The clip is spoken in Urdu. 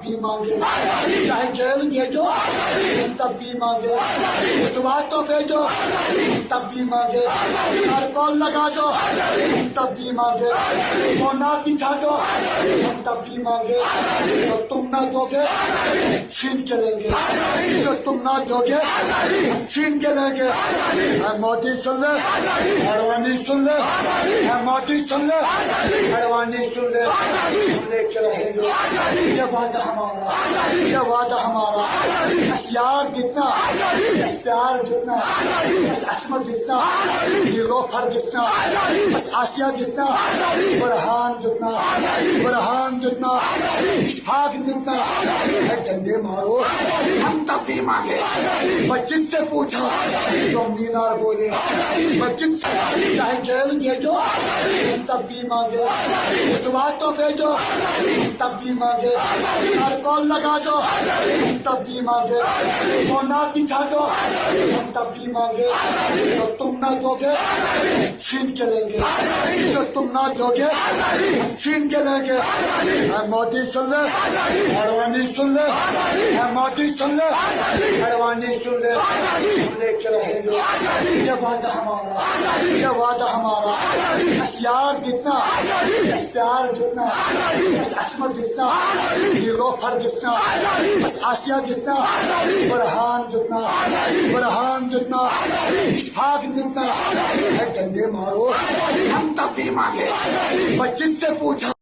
بھی مانگے، چاہے جیل بھیجو ہم تب بھی مانگے، اعتماد تو بھیجو ہم تب بھی مانگے، کال لگا دو ہم تب بھی مانگے، سونا بچھا دو ہم تب بھی مانگے، جو تم نہ دو گے چھین کے لیں گے، جو تم نہ دو گے ہم چھین کے لیں گے۔ اے مودی سن لے، اڈوانی سن لے، اے مودی سن لے، اڈوانی سن لے، ہم لے کے رہیں گے یہ وعدہ ہمارا، یہ وعدہ ہمارا۔ بس یار جتنا، بس پیار جتنا، بس عصمت جتنا، یہ لوفر جتنا، بس آسیہ جتنا، برہان جتنا، برہان جتنا، اشفاق جتنا، ڈنڈے مارو ہم تب بھی مانگے۔ مسجد سے پوچھا تو مینار بولے، مسجد سے چاہے جیل بھیجو ہم تب بھی مانگے، اعتماد تو بھیجو ہم تب بھی مانگے، کال لگا دو ہم تب بھی مانگے، سونا بچھا دو ہم تب بھی مانگے، جو تم نہ دو گے چھین کے لیں گے، جو تم نہ دو گے ہم چھین کے لیں گے۔ اے مودی سن لے، اڈوانی سن لے، اے مودی سن لے، اڈوانی سن لے، ہم لے کے رہیں گے یہ وعدہ ہمارا، یہ وعدہ ہمارا۔ بس یار جتنا، بس پیار جتنا، بس عصمت جتنا، یہ لوفر جتنا، بس آسیہ جتنا، برہان جتنا، برہان جتنا، اشفاق جتنا، ڈنڈے مارو ہم تب بھی مانگے۔ مسجد سے پوچھا